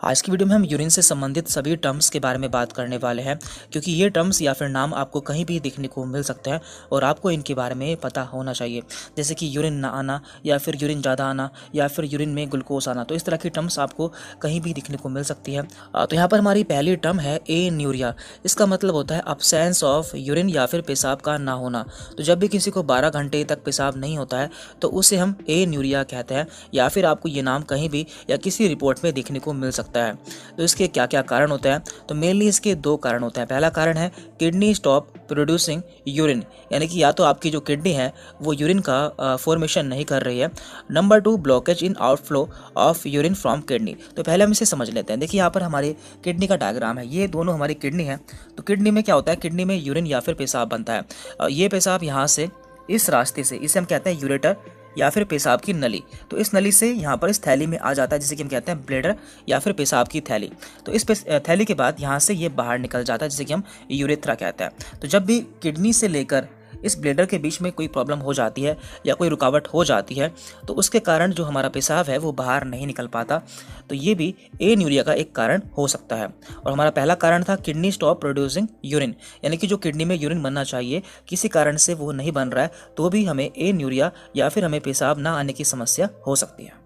आज की वीडियो में हम यूरिन से संबंधित सभी टर्म्स के बारे में बात करने वाले हैं, क्योंकि ये टर्म्स या फिर नाम आपको कहीं भी देखने को मिल सकते हैं और आपको इनके बारे में पता होना चाहिए। जैसे कि यूरिन ना आना या फिर यूरिन ज़्यादा आना या फिर यूरिन में ग्लूकोज आना, तो इस तरह की टर्म्स आपको कहीं भी देखने को मिल सकती है। तो यहाँ पर हमारी पहली टर्म है एन्यूरिया। इसका मतलब होता है अब्सेंस ऑफ यूरिन या फिर पेशाब का ना होना। तो जब भी किसी को 12 घंटे तक पेशाब नहीं होता है तो उसे हम एन्यूरिया कहते हैं, या फिर आपको ये नाम कहीं भी या किसी रिपोर्ट में देखने को मिल सकता है। तो इसके क्या क्या कारण होते हैं? तो मेनली इसके दो कारण होते हैं। पहला कारण है किडनी स्टॉप प्रोड्यूसिंग यूरिन, यानी कि या तो आपकी जो किडनी है वो यूरिन का फॉर्मेशन नहीं कर रही है। Number 2, blockage in outflow of urine from kidney. तो पहले हम इसे समझ लेते हैं। देखिए यहाँ पर हमारी किडनी का डायग्राम है, ये दोनों हमारी किडनी है। तो किडनी में क्या होता है, किडनी में यूरिन या फिर पेशाब बनता है। ये पेशाब यहाँ से इस रास्ते से, इसे हम कहते हैं यूरेटर या फिर पेशाब की नली। तो इस नली से यहाँ पर इस थैली में आ जाता है, जिसे कि हम कहते हैं ब्लैडर या फिर पेशाब की थैली। तो इस थैली के बाद यहाँ से ये बाहर निकल जाता है, जिसे कि हम यूरेथ्रा कहते हैं। तो जब भी किडनी से लेकर इस ब्लैडर के बीच में कोई प्रॉब्लम हो जाती है या कोई रुकावट हो जाती है, तो उसके कारण जो हमारा पेशाब है वो बाहर नहीं निकल पाता। तो ये भी एन्यूरिया का एक कारण हो सकता है। और हमारा पहला कारण था किडनी स्टॉप प्रोड्यूसिंग यूरिन, यानी कि जो किडनी में यूरिन बनना चाहिए किसी कारण से वो नहीं बन रहा है, तो भी हमें एन्यूरिया या फिर हमें पेशाब ना आने की समस्या हो सकती है।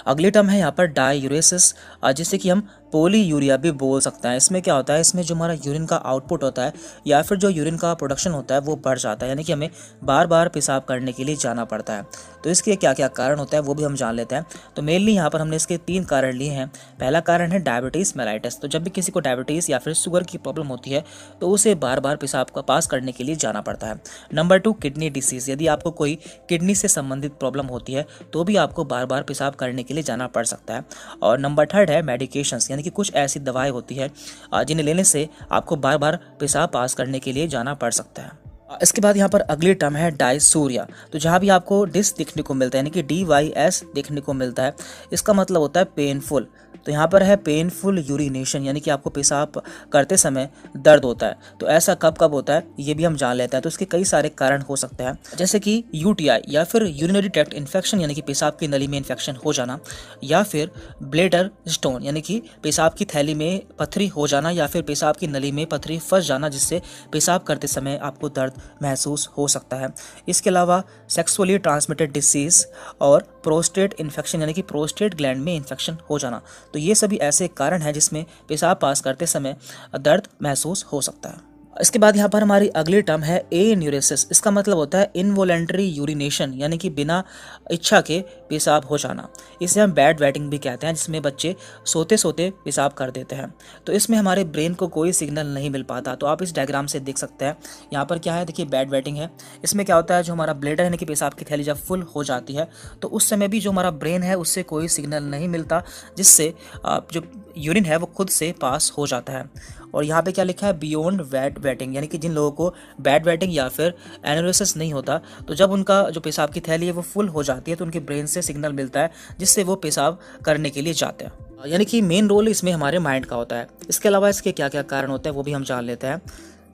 अगली टर्म है यहाँ पर डाययूरेसिस, जिसे कि हम पोलीयूरिया भी बोल सकते हैं। इसमें क्या होता है, इसमें जो हमारा यूरिन का आउटपुट होता है या फिर जो यूरिन का प्रोडक्शन होता है वो बढ़ जाता है, यानी कि हमें बार बार पेशाब करने के लिए जाना पड़ता है। तो इसके क्या क्या कारण होता है वो भी हम जान लेते हैं। तो मेनली यहाँ पर हमने इसके 3 कारण लिए हैं। पहला कारण है डायबिटीज़ मेलाइटिस। तो जब भी किसी को डायबिटीज़ या फिर शुगर की प्रॉब्लम होती है तो उसे बार बार पेशाब का पास करने के लिए जाना पड़ता है। Number 2, kidney disease. यदि आपको कोई किडनी से संबंधित प्रॉब्लम होती है तो भी आपको बार बार पेशाब करने के लिए जाना पड़ सकता है। और नंबर 3 है मेडिकेशंस, यानी कि कुछ ऐसी दवाएं होती है जिन्हें लेने से आपको बार बार पेशाब पास करने के लिए जाना पड़ सकता है। इसके बाद यहाँ पर अगली टर्म है डायसूरिया। तो जहाँ भी आपको डिस देखने को मिलता है, यानी कि DYS देखने को मिलता है, इसका मतलब होता है पेनफुल। तो यहाँ पर है पेनफुल यूरिनेशन, यानी कि आपको पेशाब करते समय दर्द होता है। तो ऐसा कब कब होता है ये भी हम जान लेते हैं। तो इसके कई सारे कारण हो सकते हैं, जैसे कि UTI या फिर यूरिनरी ट्रैक्ट इन्फेक्शन, यानी कि पेशाब की नली में इन्फेक्शन हो जाना, या फिर ब्लैडर स्टोन, यानी कि पेशाब की थैली में पथरी हो जाना, या फिर पेशाब की नली में पथरी फंस जाना, जिससे पेशाब करते समय आपको दर्द महसूस हो सकता है। इसके अलावा सेक्सुअली ट्रांसमिटेड डिसीज और प्रोस्टेट इन्फेक्शन, यानी कि प्रोस्टेट ग्लैंड में इन्फेक्शन हो जाना। तो ये सभी ऐसे कारण हैं जिसमें पेशाब पास करते समय दर्द महसूस हो सकता है। इसके बाद यहाँ पर हमारी अगली टर्म है एन्यूरेसिस। इसका मतलब होता है इनवॉलेंटरी यूरिनेशन, यानी कि बिना इच्छा के पेशाब हो जाना। इसे हम बैड वेटिंग भी कहते हैं, जिसमें बच्चे सोते सोते पेशाब कर देते हैं। तो इसमें हमारे ब्रेन को कोई सिग्नल नहीं मिल पाता। तो आप इस डायग्राम से देख सकते हैं, यहाँ पर क्या है, देखिए बैड वेटिंग है। इसमें क्या होता है, जो हमारा ब्लैडर यानी कि पेशाब की थैली जब फुल हो जाती है तो उस समय भी जो हमारा ब्रेन है उससे कोई सिग्नल नहीं मिलता, जिससे जो यूरिन है वो खुद से पास हो जाता है। और यहाँ पे क्या लिखा है, बियॉन्ड बैड वेटिंग, यानी कि जिन लोगों को बैड वेटिंग या फिर एनोरेसिस नहीं होता, तो जब उनका जो पेशाब की थैली है वो फुल हो जाती है तो उनके ब्रेन से सिग्नल मिलता है, जिससे वो पेशाब करने के लिए जाते हैं। यानी कि मेन रोल इसमें हमारे माइंड का होता है। इसके अलावा इसके क्या क्या कारण होते हैं वो भी हम जान लेते हैं।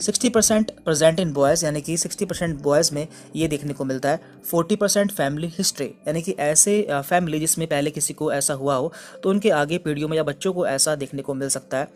60% प्रेजेंट इन बॉयज़, यानी कि 60% बॉयज़ में ये देखने को मिलता है। 40% फैमिली हिस्ट्री, यानी कि ऐसे फैमिली जिसमें पहले किसी को ऐसा हुआ हो तो उनके आगे पीढ़ियों में या बच्चों को ऐसा देखने को मिल सकता है।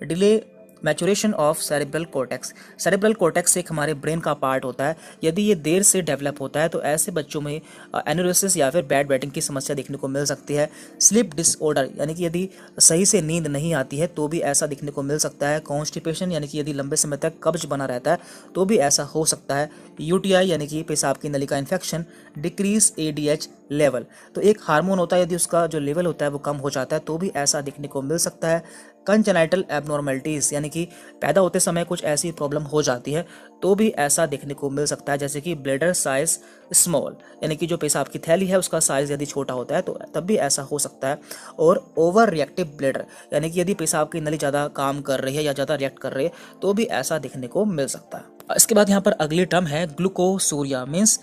Delay maturation of cerebral cortex. Cerebral cortex एक हमारे ब्रेन का पार्ट होता है, यदि ये देर से डेवलप होता है तो ऐसे बच्चों में एनोरेसिस या फिर बैड वेटिंग की समस्या देखने को मिल सकती है। स्लीप डिसऑर्डर, यानी कि यदि सही से नींद नहीं आती है तो भी ऐसा देखने को मिल सकता है। कॉन्स्टिपेशन, यानी कि यदि लंबे समय तक कब्ज बना रहता है तो भी ऐसा हो सकता है। UTI, यानी कि पेशाब की नली का इन्फेक्शन। डिक्रीज ADH लेवल, तो एक हार्मोन होता है, यदि उसका जो लेवल होता है वो कम हो जाता है तो भी ऐसा देखने को मिल सकता है। कंजेनाइटल एबनॉर्मलिटीज़, यानी कि पैदा होते समय कुछ ऐसी प्रॉब्लम हो जाती है तो भी ऐसा देखने को मिल सकता है, जैसे कि ब्लैडर साइज स्मॉल, यानी कि जो पेशाब की थैली है उसका साइज यदि छोटा होता है तो तब भी ऐसा हो सकता है। और ओवर रिएक्टिव ब्लैडर, यानी कि यदि पेशाब की नली ज़्यादा काम कर रही है या ज़्यादा रिएक्ट कर रही है तो भी ऐसा देखने को मिल सकता है। इसके बाद यहाँ पर अगली टर्म है ग्लूकोसूरिया, मीन्स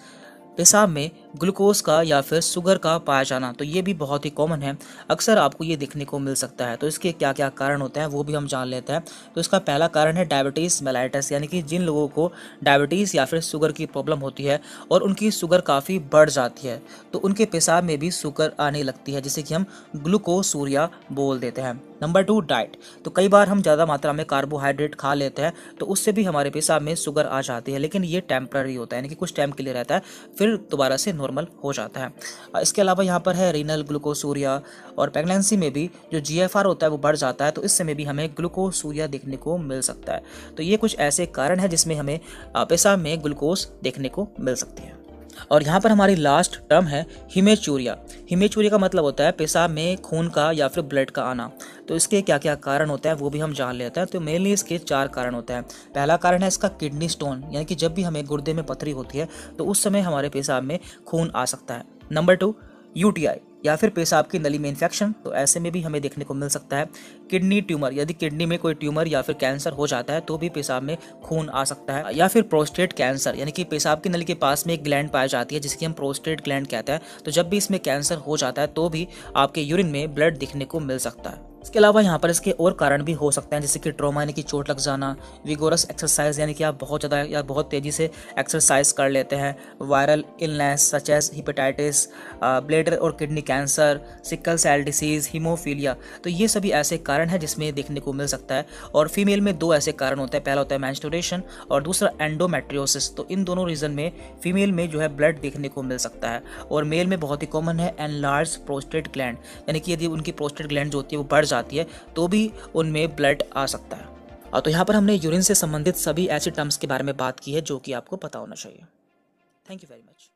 पेशाब में ग्लूकोज का या फिर शुगर का पाया जाना, तो ये भी बहुत ही कॉमन है, अक्सर आपको ये देखने को मिल सकता है। तो इसके क्या क्या कारण होते हैं वो भी हम जान लेते हैं। तो इसका पहला कारण है डायबिटीज़ मेलाइटस, यानी कि जिन लोगों को डायबिटीज़ या फिर शुगर की प्रॉब्लम होती है और उनकी शुगर काफ़ी बढ़ जाती है, तो उनके पेशाब में भी शुगर आने लगती है, जिसे कि हम ग्लूकोसूरिया बोल देते हैं। Number 2, diet. तो कई बार हम ज़्यादा मात्रा में कार्बोहाइड्रेट खा लेते हैं, तो उससे भी हमारे पेशाब में शुगर आ जाती है, लेकिन ये टेम्पररी होता है, यानी कि कुछ टाइम के लिए रहता है, फिर दोबारा से नॉर्मल हो जाता है। इसके अलावा यहाँ पर है रीनल ग्लूकोसूरिया, और प्रेगनेंसी में भी जो जीएफआर होता है वो बढ़ जाता है, तो इस समय भी हमें ग्लूकोसूरिया देखने को मिल सकता है। तो ये कुछ ऐसे कारण हैं जिसमें हमें पेशाब में ग्लूकोज देखने को मिल सकती है। और यहाँ पर हमारी लास्ट टर्म है हिमेचूरिया। हिमेचूरिया का मतलब होता है पेशाब में खून का या फिर ब्लड का आना। तो इसके क्या क्या कारण होते हैं वो भी हम जान लेते हैं। तो मेनली इसके 4 कारण होते हैं। पहला कारण है इसका किडनी स्टोन, यानी कि जब भी हमें गुर्दे में पथरी होती है तो उस समय हमारे पेशाब में खून आ सकता है। नंबर 2, यूटीआई या फिर पेशाब की नली में इन्फेक्शन, तो ऐसे में भी हमें देखने को मिल सकता है। किडनी ट्यूमर, यदि किडनी में कोई ट्यूमर या फिर कैंसर हो जाता है तो भी पेशाब में खून आ सकता है। या फिर प्रोस्टेट कैंसर, यानी कि पेशाब की नली के पास में एक ग्लैंड पाई जाती है जिसकी हम प्रोस्टेट ग्लैंड कहते हैं, तो जब भी इसमें कैंसर हो जाता है तो भी आपके यूरिन में ब्लड दिखने को मिल सकता है। इसके अलावा यहाँ पर इसके और कारण भी हो सकते हैं, जैसे कि ट्रॉमा यानी कि चोट लग जाना, विगोरस एक्सरसाइज यानी कि आप बहुत ज़्यादा या बहुत तेज़ी से एक्सरसाइज कर लेते हैं, viral illness such as hepatitis, bladder और kidney cancer, sickle cell disease, haemophilia, तो ये सभी ऐसे कारण हैं जिसमें देखने को मिल सकता है। और फीमेल में 2 ऐसे कारण होते हैं, पहला होता है मेंस्ट्रुएशन और दूसरा एंडोमेट्रियोसिस। तो इन दोनों रीज़न में फीमेल में जो है ब्लड देखने को मिल सकता है। और मेल में बहुत ही कॉमन है एनलार्ज प्रोस्टेट ग्लैंड, यानी कि यदि उनकी प्रोस्टेट ग्लैंड जो होती है वो बढ़ जाती है तो भी उनमें ब्लड आ सकता है। तो यहाँ पर हमने यूरिन से संबंधित सभी ऐसे टर्म्स के बारे में बात की है जो कि आपको पता होना चाहिए। Thank you very much.